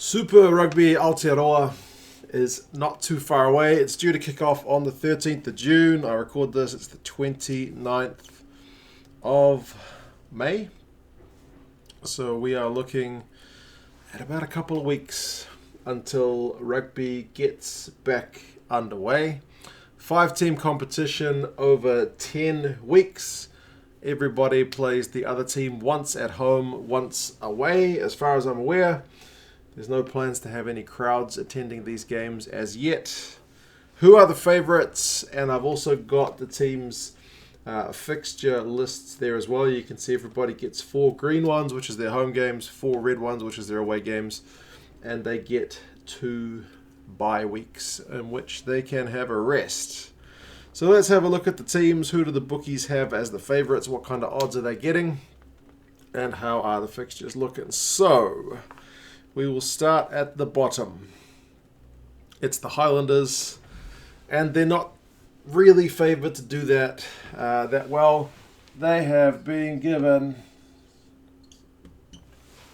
Super Rugby Aotearoa is not too far away. It's due to kick off on the 13th of June. I record this, it's the 29th of May. So we are looking at about a couple of weeks until rugby gets back underway. 5-team competition over 10 weeks. Everybody plays the other team once at home, once away. As far as I'm aware, there's no plans to have any crowds attending these games as yet. Who are the favourites? And I've also got the teams' fixture lists there as well. You can see everybody gets 4 green ones, which is their home games, 4 red ones, which is their away games, and they get 2 bye weeks in which they can have a rest. So let's have a look at the teams. Who do the bookies have as the favourites? What kind of odds are they getting? And how are the fixtures looking? So we will start at the bottom. It's the Highlanders, and they're not really favoured to do that well. They have been given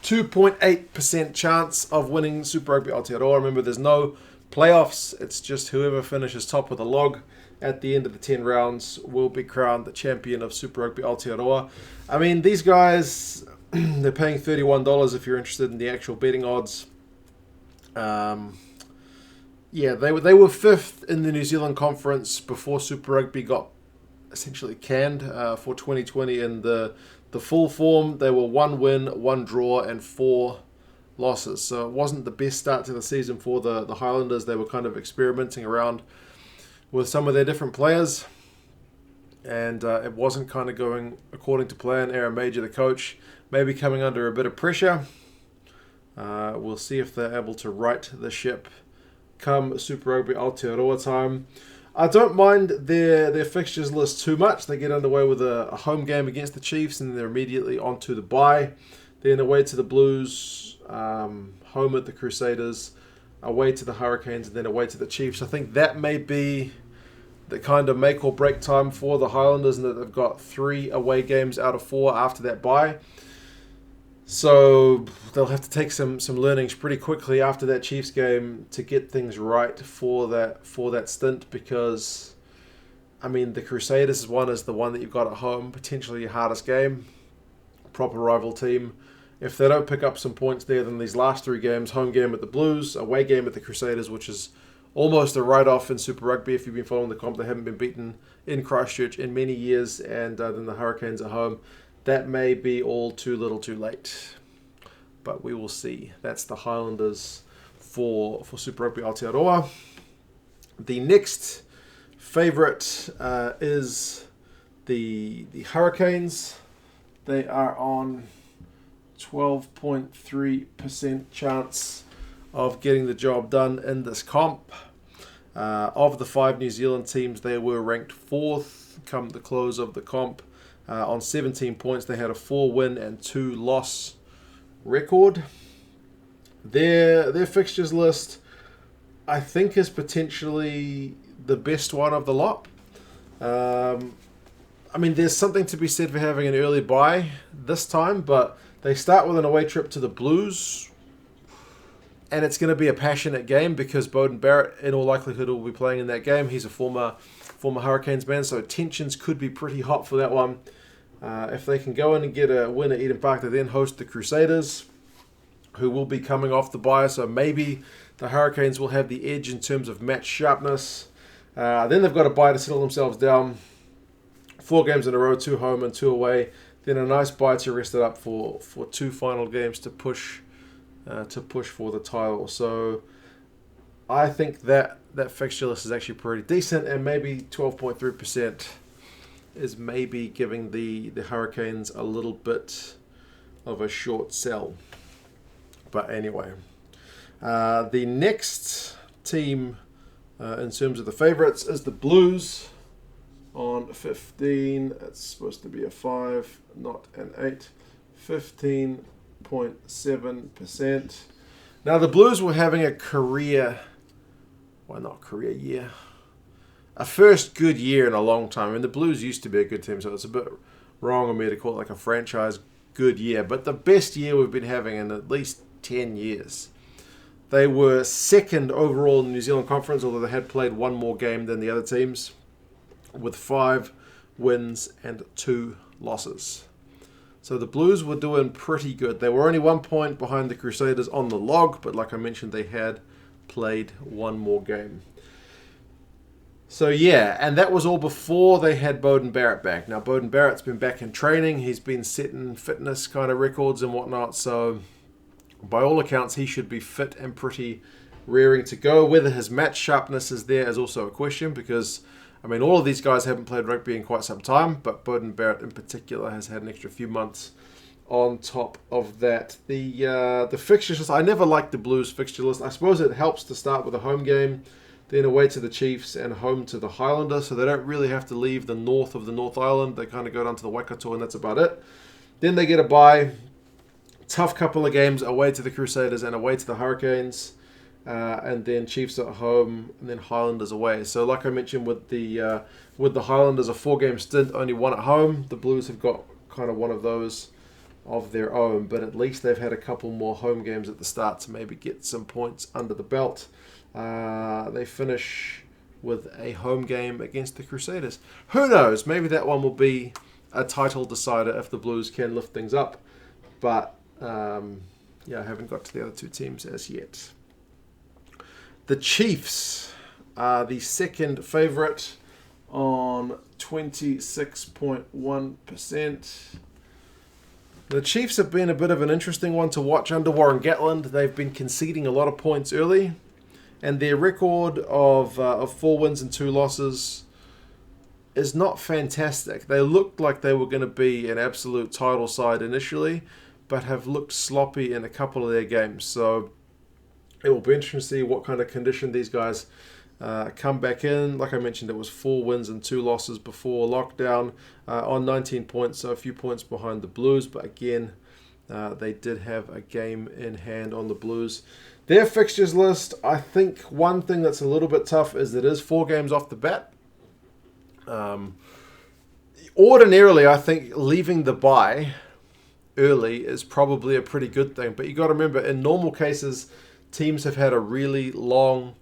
2.8% chance of winning Super Rugby Aotearoa. Remember, there's no playoffs. It's just whoever finishes top of the log at the end of the 10 rounds will be crowned the champion of Super Rugby Aotearoa. I mean, these guys, they're paying $31 if you're interested in the actual betting odds. They were 5th in the New Zealand Conference before Super Rugby got essentially canned for 2020 in the full form. They were 1 win, 1 draw, and 4 losses. So it wasn't the best start to the season for the Highlanders. They were kind of experimenting around with some of their different players, and it wasn't kind of going according to plan. Aaron Major, the coach, maybe coming under a bit of pressure. We'll see if they're able to right the ship come Super Rugby Aotearoa time. I don't mind their fixtures list too much. They get underway with a home game against the Chiefs, and they're immediately onto the bye. Then away to the Blues, home at the Crusaders, away to the Hurricanes, and then away to the Chiefs. I think that may be the kind of make or break time for the Highlanders, and that they've got 3 away games out of 4 after that bye. So they'll have to take some learnings pretty quickly after that Chiefs game to get things right for that stint, because I mean, the Crusaders is the one that you've got at home, potentially your hardest game, proper rival team. If they don't pick up some points there, then these last 3 games, home game at the Blues, away game at the Crusaders, which is almost a write-off in Super Rugby. If you've been following the comp, they haven't been beaten in Christchurch in many years, and then the Hurricanes at home. That may be all too little too late, but we will see. That's the Highlanders for Super Rugby Aotearoa. The next favourite is the Hurricanes. They are on 12.3% chance of getting the job done in this comp. Of the 5 New Zealand teams, they were ranked 4th come the close of the comp. On 17 points, they had a 4 win and 2 loss record. Their fixtures list, I think, is potentially the best one of the lot. I mean, there's something to be said for having an early bye this time, but they start with an away trip to the Blues, and it's going to be a passionate game because Beauden Barrett, in all likelihood, will be playing in that game. He's a former Hurricanes man, so tensions could be pretty hot for that one. If they can go in and get a win at Eden Park, they then host the Crusaders, who will be coming off the bye, so maybe the Hurricanes will have the edge in terms of match sharpness. Then they've got a bye to settle themselves down. 4 games in a row, 2 home and 2 away. Then a nice bye to rest it up for 2 final games to push for the title. So I think that fixture list is actually pretty decent, and maybe 12.3% is maybe giving the Hurricanes a little bit of a short sell. But anyway, the next team in terms of the favourites is the Blues on 15. It's supposed to be a 5, not an 8. 15.7%. Now, the Blues were having a first good year in a long time. I mean, the Blues used to be a good team, so it's a bit wrong of me to call it like a franchise good year, but the best year we've been having in at least 10 years. They were second overall in the New Zealand Conference, although they had played one more game than the other teams, with 5 wins and 2 losses. So the Blues were doing pretty good. They were only 1 point behind the Crusaders on the log, but like I mentioned, they had played one more game. So yeah, and that was all before they had Beauden Barrett back. Now Beauden Barrett's been back in training. He's been setting fitness kind of records and whatnot. So by all accounts, he should be fit and pretty rearing to go. Whether his match sharpness is there is also a question, because I mean, all of these guys haven't played rugby in quite some time, but Beauden Barrett in particular has had an extra few months on top of that. The fixture list, I never liked the Blues fixture list. I suppose it helps to start with a home game, then away to the Chiefs and home to the Highlanders, so they don't really have to leave the north of the North Island. They kind of go down to the Waikato and that's about it. Then they get a bye. Tough couple of games away to the Crusaders and away to the Hurricanes. And then Chiefs at home, and then Highlanders away. So, like I mentioned, with the Highlanders, a 4-game stint, only one at home. The Blues have got kind of one of those of their own, but at least they've had a couple more home games at the start to maybe get some points under the belt. They finish with a home game against the Crusaders. Who knows? Maybe that one will be a title decider if the Blues can lift things up. But I haven't got to the other two teams as yet. The Chiefs are the second favourite on 26.1%. The Chiefs have been a bit of an interesting one to watch under Warren Gatland. They've been conceding a lot of points early, and their record of 4 wins and 2 losses is not fantastic. They looked like they were going to be an absolute title side initially, but have looked sloppy in a couple of their games. So it will be interesting to see what kind of condition these guys come back in. Like I mentioned, it was 4 wins and 2 losses before lockdown on 19 points, so a few points behind the Blues. But again, they did have a game in hand on the Blues. Their fixtures list, I think one thing that's a little bit tough is it is 4 games off the bat. Ordinarily, I think leaving the bye early is probably a pretty good thing. But you got to remember, in normal cases, teams have had a really long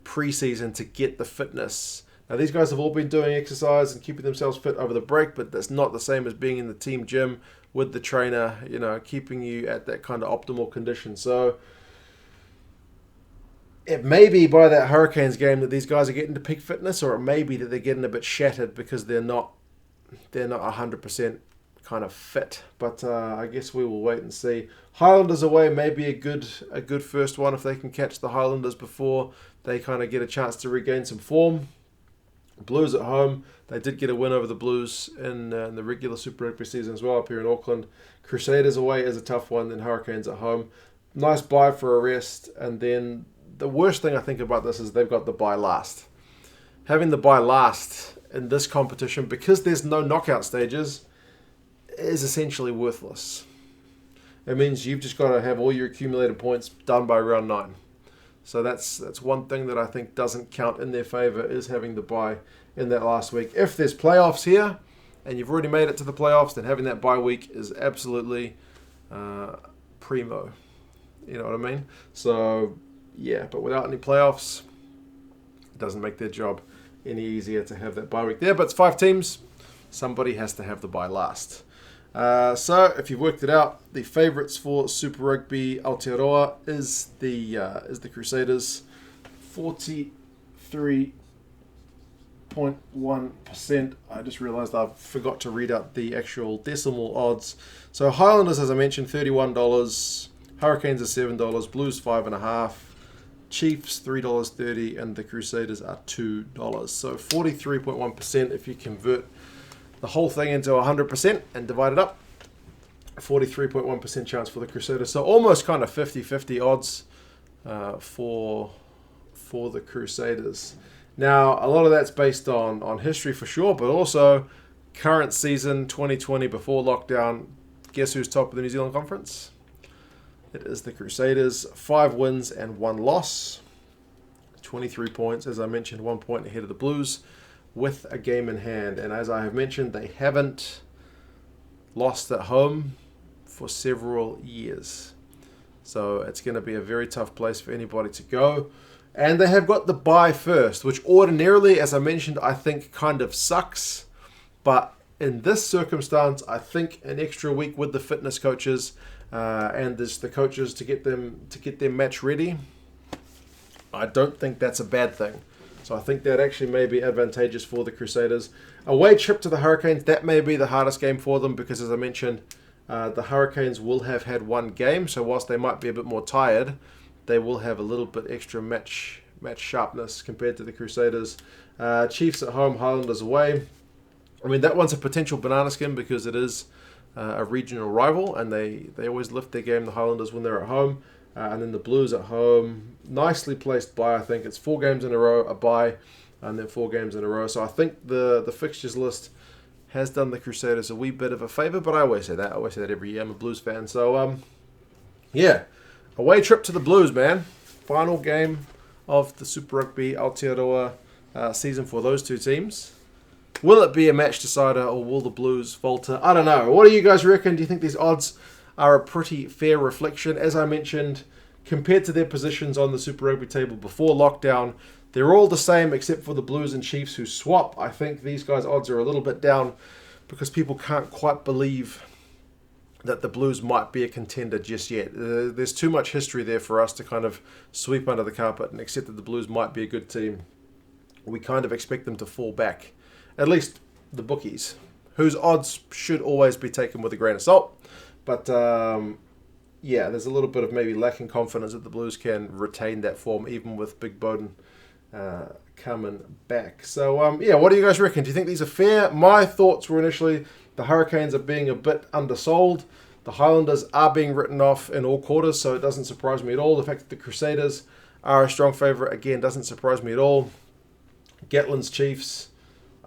preseason to get the fitness. Now, these guys have all been doing exercise and keeping themselves fit over the break, but that's not the same as being in the team gym with the trainer, keeping you at that kind of optimal condition. So it may be by that Hurricanes game that these guys are getting to peak fitness, or it may be that they're getting a bit shattered because they're not 100% kind of fit. But I guess we will wait and see. Highlanders away may be a good first one if they can catch the Highlanders before they kind of get a chance to regain some form. Blues at home, they did get a win over the Blues in the regular Super Rugby season as well up here in Auckland. Crusaders away is a tough one, then Hurricanes at home. Nice bye for a rest, and then the worst thing I think about this is they've got the bye last. Having the bye last in this competition, because there's no knockout stages, is essentially worthless. It means you've just got to have all your accumulated points done by round 9. So that's one thing that I think doesn't count in their favour, is having the bye in that last week. If there's playoffs here and you've already made it to the playoffs, then having that bye week is absolutely primo. You know what I mean? So yeah, but without any playoffs, it doesn't make their job any easier to have that bye week there. But it's 5 teams. Somebody has to have the bye last. So if you've worked it out, the favourites for Super Rugby Aotearoa is the Crusaders, 43.1%. I just realised I forgot to read out the actual decimal odds. So Highlanders, as I mentioned, $31, Hurricanes are $7, Blues $5.50, Chiefs $3.30, and the Crusaders are $2. So 43.1% if you convert the whole thing into 100% and divide it up. 43.1% chance for the Crusaders. So almost kind of 50-50 odds for the Crusaders. Now, a lot of that's based on history for sure, but also current season 2020 before lockdown. Guess who's top of the New Zealand Conference? It is the Crusaders. 5 wins and 1 loss. 23 points, as I mentioned, 1 point ahead of the Blues, with a game in hand. And as I have mentioned, they haven't lost at home for several years. So it's going to be a very tough place for anybody to go. And they have got the bye first, which ordinarily, as I mentioned, I think kind of sucks. But in this circumstance, I think an extra week with the fitness coaches and there's the coaches to get their match ready, I don't think that's a bad thing. So I think that actually may be advantageous for the Crusaders. Away trip to the Hurricanes, that may be the hardest game for them because, as I mentioned, the Hurricanes will have had one game. So whilst they might be a bit more tired, they will have a little bit extra match sharpness compared to the Crusaders. Chiefs at home, Highlanders away. I mean, that one's a potential banana skin because it is a regional rival, and they always lift their game, the Highlanders, when they're at home. And then the Blues at home, nicely placed bye. I think it's 4 games in a row, a bye, and then 4 games in a row. So I think the fixtures list has done the Crusaders a wee bit of a favour, but I always say that. I always say that every year. I'm a Blues fan. So, yeah, away trip to the Blues, man. Final game of the Super Rugby Aotearoa season for those two teams. Will it be a match decider, or will the Blues falter? I don't know. What do you guys reckon? Do you think these odds are a pretty fair reflection? As I mentioned, compared to their positions on the Super Rugby table before lockdown, they're all the same except for the Blues and Chiefs who swap. I think these guys' odds are a little bit down because people can't quite believe that the Blues might be a contender just yet. There's too much history there for us to kind of sweep under the carpet and accept that the Blues might be a good team. We kind of expect them to fall back. At least the bookies, whose odds should always be taken with a grain of salt. But, yeah, there's a little bit of maybe lacking confidence that the Blues can retain that form, even with Big Bowden coming back. So, yeah, what do you guys reckon? Do you think these are fair? My thoughts were initially the Hurricanes are being a bit undersold. The Highlanders are being written off in all quarters, so it doesn't surprise me at all. The fact that the Crusaders are a strong favourite, again, doesn't surprise me at all. Gatland's Chiefs,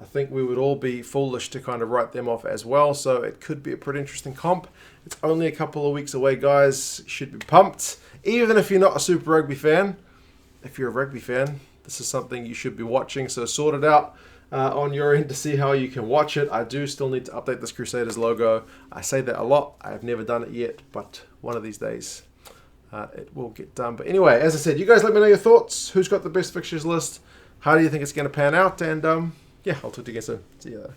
I think we would all be foolish to kind of write them off as well. So it could be a pretty interesting comp. It's only a couple of weeks away, guys. Should be pumped. Even if you're not a Super Rugby fan, if you're a rugby fan, this is something you should be watching. So sort it out on your end to see how you can watch it. I do still need to update this Crusaders logo. I say that a lot. I have never done it yet, but one of these days it will get done. But anyway, as I said, you guys let me know your thoughts. Who's got the best fixtures list? How do you think it's going to pan out? And yeah, I'll talk to you again soon. See you later.